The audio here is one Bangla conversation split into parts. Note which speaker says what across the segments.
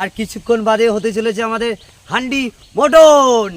Speaker 1: আর কিছুক্ষণ বাদে হতে চলেছে আমাদের হান্ডি মটন।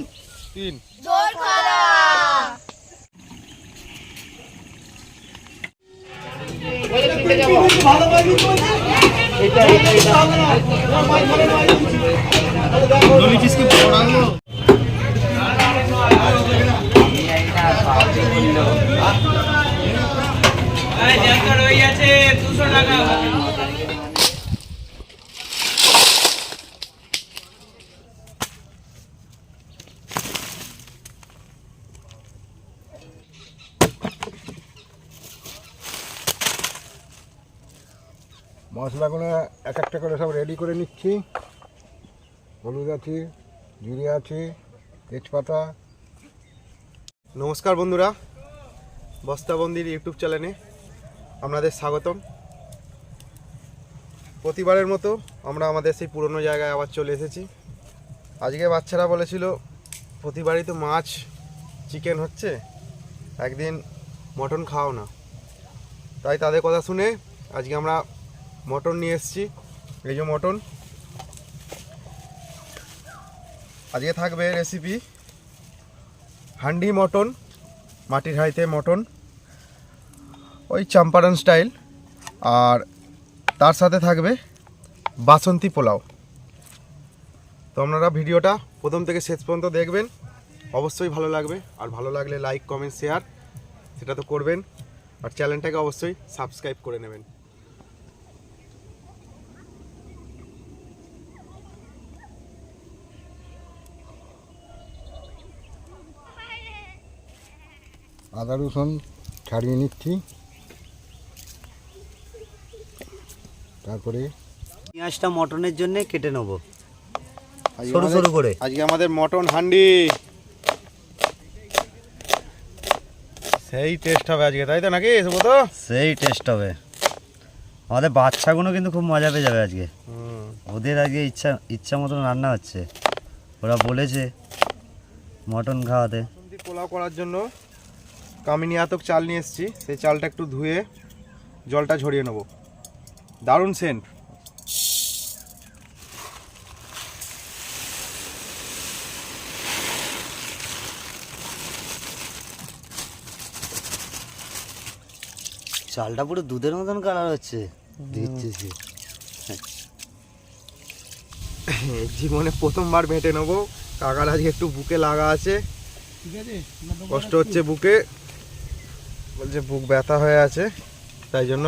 Speaker 2: মশলাগুলো এক একটা করে সব রেডি করে নিচ্ছি। হলুদ আছে, জিরে আছে, তেজপাতা।
Speaker 3: নমস্কার বন্ধুরা, বস্তাবন্দির ইউটিউব চ্যানেলে আপনাদের স্বাগতম। প্রতিবারের মতো আমরা আমাদের সেই পুরনো জায়গায় আবার চলে এসেছি। আজকে বাচ্চারা বলেছিল প্রতিবারই তো মাছ চিকেন হচ্ছে, একদিন মটন খাও না, তাই তাদের কথা শুনে আজকে আমরা মটন নিয়ে এসেছি। এই যে মটন, আজকে থাকবে রেসিপি হান্ডি মটন, মাটির হাঁড়িতে মটন, ওই চম্পারন স্টাইল, আর তার সাথে থাকবে বাসন্তী পোলাও। তো আপনারা ভিডিওটা প্রথম থেকে শেষ পর্যন্ত দেখবেন, অবশ্যই ভালো লাগবে। আর ভালো লাগলে লাইক, কমেন্ট, শেয়ার সেটা তো করবেন, আর চ্যানেলটাকে অবশ্যই সাবস্ক্রাইব করে নেবেন।
Speaker 2: আদা রসুন ছাড়িয়ে নিচ্ছি, তারপরে
Speaker 1: পেঁয়াজটা মটনের জন্য কেটে নেবো সরু সরু করে।
Speaker 3: আজকে আমাদের মটন হান্ডি, সেই টেস্ট হবে আজকে, তাই তো নাকি? তো
Speaker 1: সেই টেস্ট হবে। আমাদের বাচ্চাগুলো কিন্তু খুব মজা পেয়ে যাবে আজকে। ওদের আজকে ইচ্ছা মতন রান্না হচ্ছে, ওরা বলেছে মটন খাওয়াতে।
Speaker 3: পোলাও করার জন্য কামিনী আতক চাল নিয়ে এসেছি, সেই চালটা একটু ধুয়ে জলটা ঝরিয়ে নেব। দারুণ সেন্ট।
Speaker 1: চালটা পুরো দুধের মতন কালার হচ্ছে, দিচ্ছি।
Speaker 3: জীবনে প্রথমবার বেটে নেবো। কাকার আজকে একটু বুকে লাগা আছে, কষ্ট হচ্ছে বুকে, বলছে বুক ব্যথা হয়ে আছে, তাই জন্য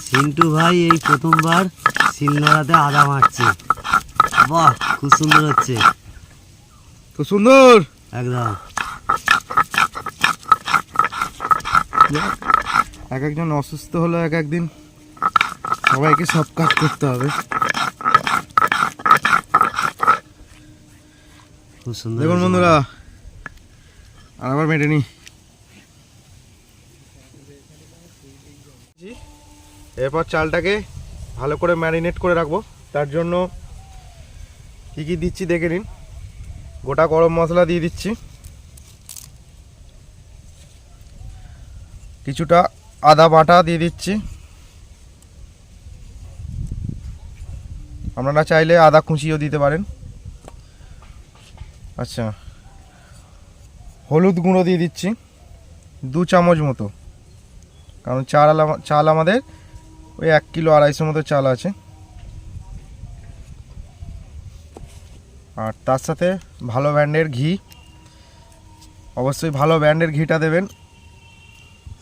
Speaker 1: সিন্টু ভাই এই প্রথমবার শিলনোড়াতে আদা মারছে। বাহ, খুব সুন্দর হচ্ছে,
Speaker 3: খুব সুন্দর
Speaker 1: একদম।
Speaker 3: এক একজন অসুস্থ হলো, এক একদিন সবাইকে সব কাজ করতে হবে।
Speaker 1: খুব সুন্দর
Speaker 3: দেখুন বন্ধুরা, আর আবার মেটে নি। এরপর চালটাকে ভালো করে ম্যারিনেট করে রাখবো। তার জন্য কী কী দিচ্ছি দেখে নিন। গোটা গরম মশলা দিয়ে দিচ্ছি, কিছুটা আদা বাটা দিয়ে দিচ্ছি, আপনারা চাইলে আদা কুচিও দিতে পারেন। আচ্ছা, হলুদ গুঁড়ো দিয়ে দিচ্ছি 2 চামচ মতো, কারণ চাল আমাদের ওই 1 কিলো 250 মতো চাল আছে। আর তার সাথে ভালো ব্র্যান্ডের ঘি, অবশ্যই ভালো ব্র্যান্ডের ঘিটা দেবেন,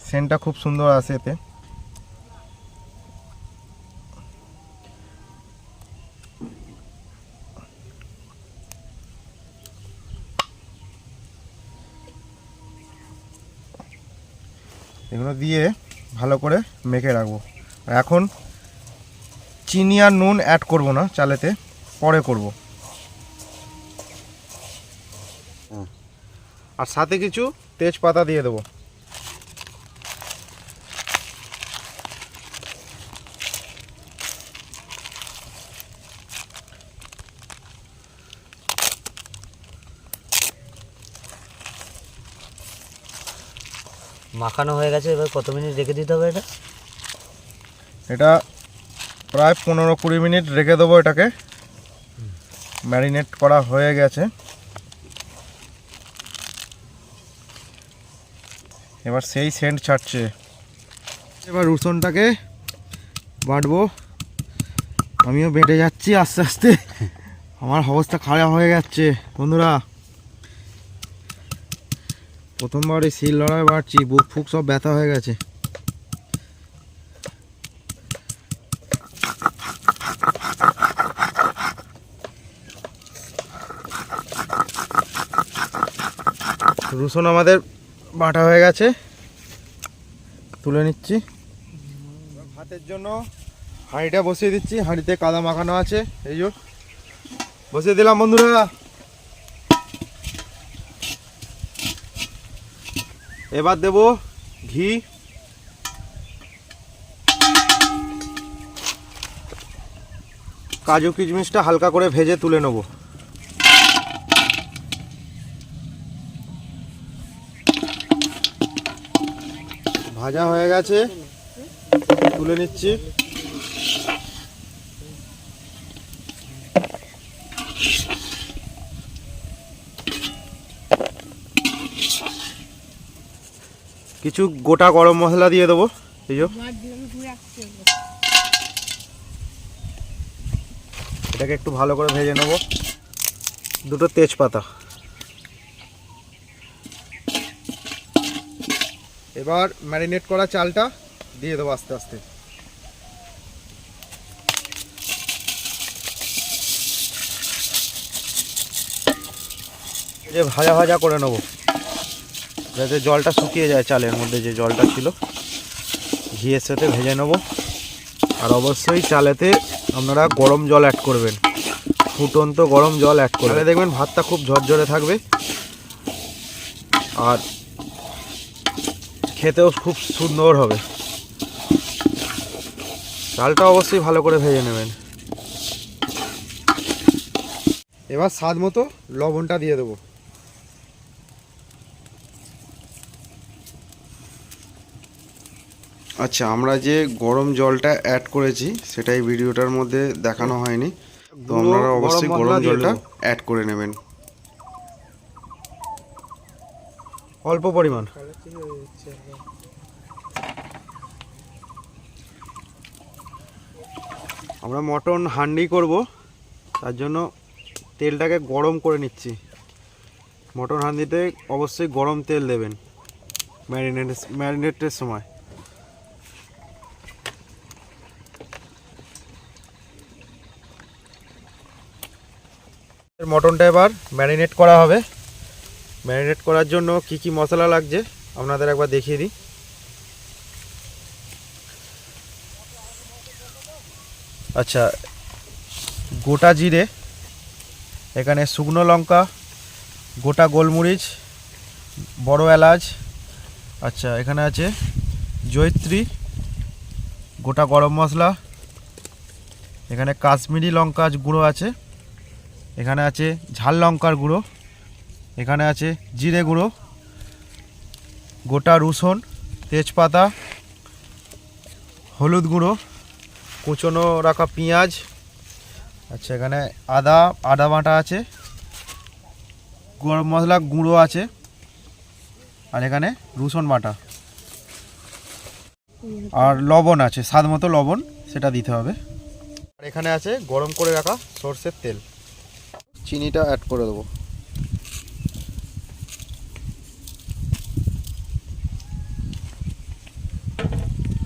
Speaker 3: সেন্টটা খুব সুন্দর আসে এতে। এগুলো দিয়ে ভালো করে মেখে রাখবো। আর এখন চিনি আর নুন অ্যাড করব না চালেতে, পরে করব। আর সাথে কিছু তেজপাতা দিয়ে দেবো।
Speaker 1: মাখানো হয়ে গেছে, এবার কত মিনিট রেখে দিতে হবে এটা?
Speaker 3: এটা প্রায় 15-20 মিনিট রেখে দেবো এটাকে। ম্যারিনেট করা হয়ে গেছে। এবার সেই সেন্ট ছাড়ছে। এবার রসুনটাকে বাটবো। আমিও বেটে যাচ্ছি আস্তে আস্তে, আমার অবস্থা খারাপ হয়ে যাচ্ছে বন্ধুরা। প্রথমবার এই শিল লড়াই বাড়ছি, বুক ফুক সব ব্যথা হয়ে গেছে। রসুন আমাদের বাটা হয়ে গেছে, তুলে নিচ্ছি। ভাতের জন্য হাঁড়িটা বসিয়ে দিচ্ছি। হাঁড়িতে কাদা মাখানো আছে, এই যে বসিয়ে দিলাম বন্ধুরা। এবার দেব ঘি, কাজু কিশমিশটা হালকা করে ভেজে তুলে নেব। ভাজা হয়ে গেছে, তুলে নিচ্ছি। কিছু গোটা গরম মশলা দিয়ে দেবো, এই যে এটাকে একটু ভালো করে ভেজে নেব। দুটো তেজপাতা। এবার ম্যারিনেট করা চালটা দিয়ে দেবো আস্তে আস্তে। এই যে ভাজা ভাজা করে নেব, যাতে জলটা শুকিয়ে যায়। চালের মধ্যে যে জলটা ছিল ঘিয়ের সাথে ভেজে নেব। আর অবশ্যই চালেতে আপনারা গরম জল অ্যাড করবেন, ফুটন্ত গরম জল অ্যাড করলে দেখবেন ভাতটা খুব ঝরঝরে থাকবে আর খেতেও খুব সুন্দর হবে। চালটা অবশ্যই ভালো করে ভেজে নেবেন। এবার স্বাদ মতো লবণটা দিয়ে দেবো। আচ্ছা, আমরা যে গরম জলটা অ্যাড করেছি সেটা এই ভিডিওটার মধ্যে দেখানো হয়নি, তো আপনারা অবশ্যই গরম জলটা অ্যাড করে নেবেন অল্প পরিমাণ। আমরা মটন হান্ডি করব, তার জন্য তেলটাকে গরম করে নিচ্ছি। মটন হান্ডিতে অবশ্যই গরম তেল দেবেন ম্যারিনেটের সময়। মটনটা এবার ম্যারিনেট করা হবে। ম্যারিনেট করার জন্য কি কি মশলা লাগছে আপনাদের একবার দেখিয়ে দিই। আচ্ছা, গোটা জিরে, এখানে শুকনো লঙ্কা, গোটা গোলমরিচ, বড় এলাচ, আচ্ছা এখানে আছে জয়িত্রী, গোটা গরম মশলা, এখানে কাশ্মীরি লঙ্কা গুঁড়ো আছে, এখানে আছে ঝাল লঙ্কার গুঁড়ো, এখানে আছে জিরে গুঁড়ো, গোটা রসুন, তেজপাতা, হলুদ গুঁড়ো, কুচনো রাখা পেঁয়াজ, আচ্ছা এখানে আদা বাটা আছে, গরম মশলা গুঁড়ো আছে, আর এখানে রসুন বাটা, আর লবণ আছে, স্বাদ মতো লবণ সেটা দিতে হবে। আর এখানে আছে গরম করে রাখা সরষের তেল। চিনিটা অ্যাড করে দেবো।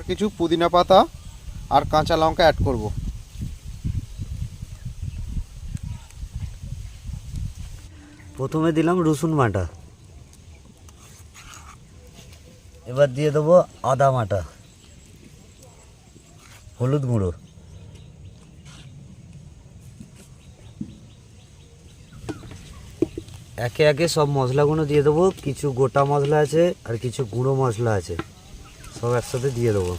Speaker 3: কিছু পুদিনা পাতা আর কাঁচা লঙ্কা অ্যাড করব।
Speaker 1: প্রথমে দিলাম রসুন বাটা, এবার দিয়ে দেবো আদা বাটা, হলুদ গুঁড়ো, একে একে সব মশলাগুলো দিয়ে দেবো। কিছু গোটা মশলা আছে আর কিছু গুঁড়ো মশলা আছে, সব একসাথে দিয়ে দেবো।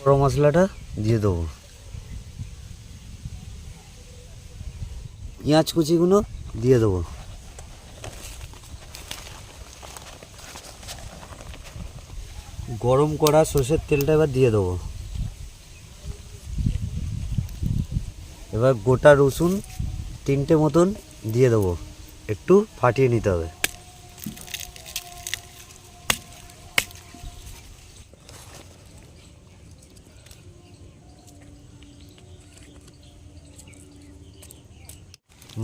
Speaker 1: গরম মশলাটা দিয়ে দেবো। পেঁয়াজ কুচিগুলো দিয়ে দেবো। গরম করা সর্ষের তেলটা এবার দিয়ে দেবো। এবার গোটা রসুন 3টে মতন দিয়ে দেবো, একটু ফাটিয়ে নিতে হবে।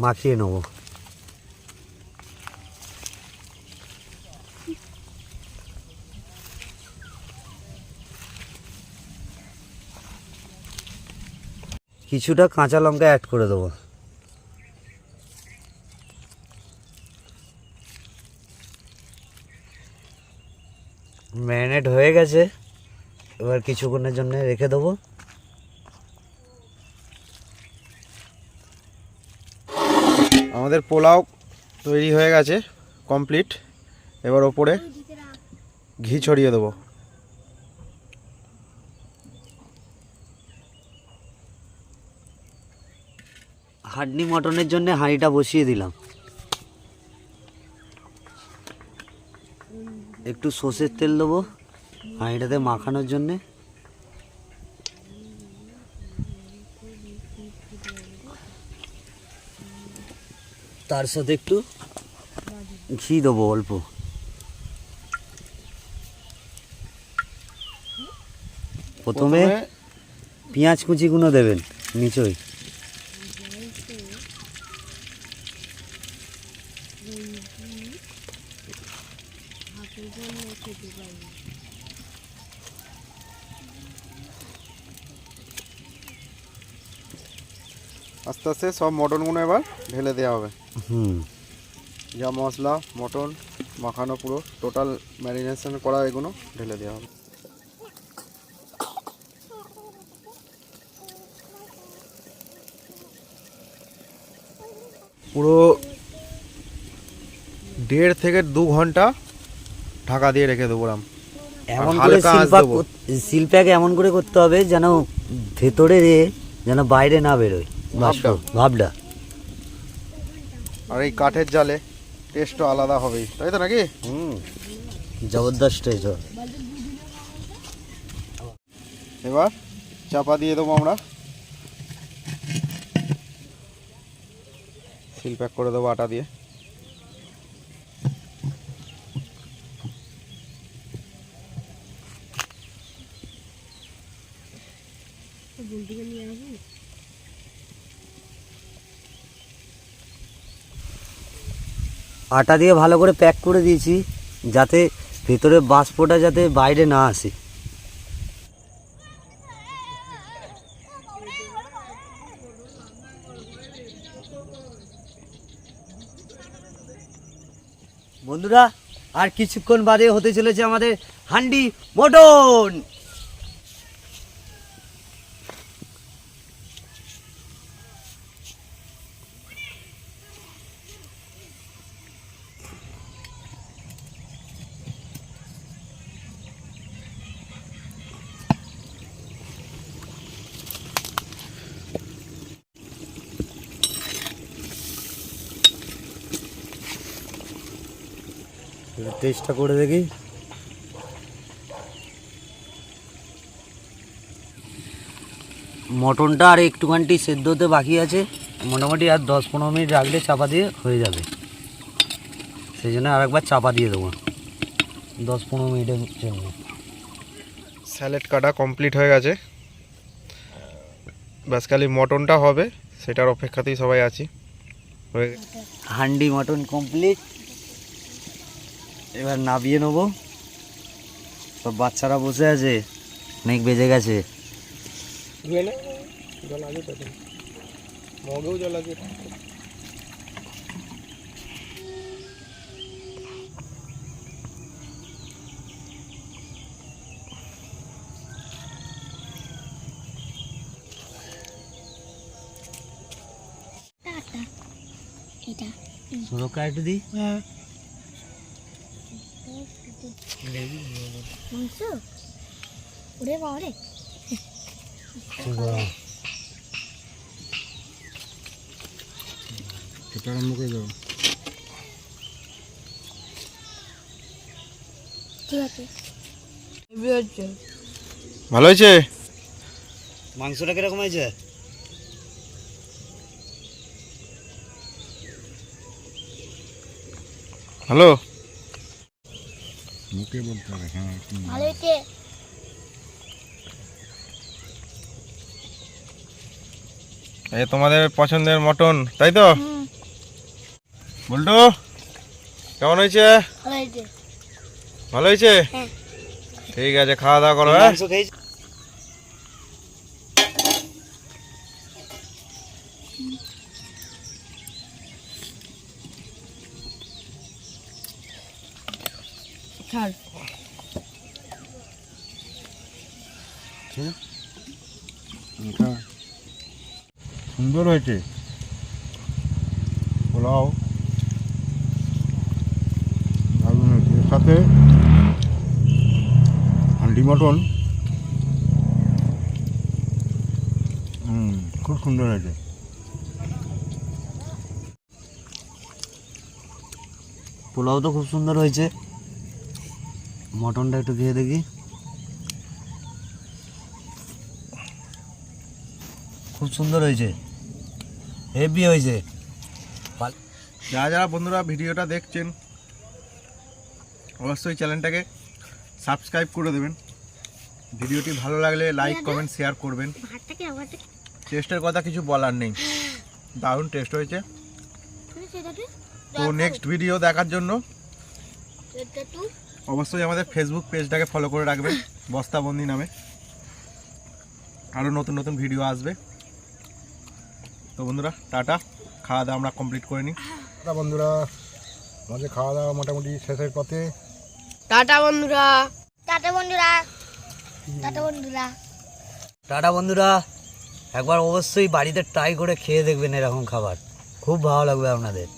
Speaker 1: মাখিয়ে নেব। কিছুটা কাঁচা লঙ্কা অ্যাড করে দেবো। ম্যারিনেট হয়ে গেছে, এবার কিছুক্ষণের জন্য রেখে দেবো।
Speaker 3: আমাদের পোলাও তৈরি হয়ে গেছে, কমপ্লিট। এবার ওপরে ঘি ছড়িয়ে দেবো।
Speaker 1: হান্ডি মটনের জন্য হাঁড়িটা বসিয়ে দিলাম। একটু সর্ষের তেল দেবো হাঁড়িটাতে মাখানোর জন্যে। তার সাথে একটু ঘি দেবো অল্প। প্রথমে পেঁয়াজ কুচিগুলো দেবেন নিচই।
Speaker 3: আস্তে আস্তে সব মটনগুলো এবার ঢেলে দেওয়া হবে। যা মশলা মটন মাখানো পুরো টোটাল ম্যারিনেশন করা এগুলো ঢেলে দেওয়া হবে। পুরো 1.5 থেকে 2 ঘন্টা ঢাকা দিয়ে রেখে দেবো।
Speaker 1: এমন করে সিল প্যাক এমন করে করতে হবে যেন ভেতরে যেন বাইরে না বেরোয় ভাবটা।
Speaker 3: আর এই কাঠের জালে টেস্টও আলাদা হবেই, তাই তো নাকি?
Speaker 1: জবরদস্ত টেস্ট হবে।
Speaker 3: এবার চাপা দিয়ে দেবো আমরা, সিল প্যাক করে দেবো আটা দিয়ে।
Speaker 1: আটা দিয়ে ভালো করে প্যাক করে দিয়েছি যাতে ভেতরে বাষ্পটা যাতে বাইরে না আসে। বন্ধুরা, আর কিছুক্ষণ বাদে হতে চলেছে আমাদের হান্ডি মটন। টেস্টটা করে দেখি। মটনটা আর একটুখানি সেদ্ধ হতে বাকি আছে, মোটামুটি আর 10-15 মিনিট রাখলে চাপা দিয়ে হয়ে যাবে। সেই জন্য আরেকবার চাপা দিয়ে দেবো 10-15 মিনিটের জন্য।
Speaker 3: স্যালাড কাটা কমপ্লিট হয়ে গেছে, ব্যাস খালি মটনটা হবে, সেটার অপেক্ষাতেই সবাই আছি।
Speaker 1: হান্ডি মটন কমপ্লিট, এবার নাবিয়ে নেবো। সব বাচ্চারা বসে আছে, অনেক বেজে গেছে।
Speaker 3: জল আছে তো, মগেও জল আছে।
Speaker 1: সুরক্ষা একটু দিই।
Speaker 4: মাংস ওরে বাবারে
Speaker 2: খেতে আরম্ভ করে দেবো।
Speaker 4: ঠিক আছে
Speaker 3: ভালো হয়েছে?
Speaker 1: মাংসটা কিরকম হয়েছে?
Speaker 3: হ্যালো,
Speaker 2: মুখে বলতে হবে। হ্যাঁ
Speaker 4: ভালো হয়েছে
Speaker 3: এই তোমাদের পছন্দের মটন, তাই তো? বল্টু কেমন হয়েছে?
Speaker 4: ভালো হয়েছে
Speaker 3: ভালো হয়েছে?
Speaker 4: হ্যাঁ।
Speaker 3: ঠিক আছে, খাওয়া দাওয়া করো। হ্যাঁ,
Speaker 1: মাংস খেয়েছি।
Speaker 4: ছাড়
Speaker 2: এটা সুন্দর হয়েছে পোলাও, দারুণ হয়েছে। এর সাথে হান্ডি মটন, খুব সুন্দর হয়েছে।
Speaker 1: পোলাও তো খুব সুন্দর হয়েছে, মটনটা একটু খেয়ে দেখি। খুব সুন্দর হয়েছে, হেভি হয়েছে।
Speaker 3: যারা যারা বন্ধুরা ভিডিওটা দেখছেন অবশ্যই চ্যানেলটাকে সাবস্ক্রাইব করে দেবেন। ভিডিওটি ভালো লাগলে লাইক কমেন্ট শেয়ার করবেন।
Speaker 4: ভাতটা কি ভাতটা
Speaker 3: টেস্টের কথা কিছু বলার নেই, দারুণ টেস্ট হয়েছে।
Speaker 4: সেটাকে
Speaker 3: তো নেক্সট ভিডিও দেখার জন্য
Speaker 4: এটা তো
Speaker 3: অবশ্যই আমাদের ফেসবুক পেজটাকে ফলো করে রাখবেন, বস্তাবন্দি নামে। আরও নতুন নতুন ভিডিও আসবে। তো বন্ধুরা টাটা, খাওয়া দাওয়া আমরা কমপ্লিট করে নিই।
Speaker 2: তা বন্ধুরা, আমাদের খাওয়া দাওয়া মোটামুটি শেষের পথে।
Speaker 4: টাটা বন্ধুরা টাটা বন্ধুরা টাটা বন্ধুরা
Speaker 1: টাটা বন্ধুরা, একবার অবশ্যই বাড়িতে ট্রাই করে খেয়ে দেখবেন এরকম খাবার, খুব ভালো লাগবে আপনাদের।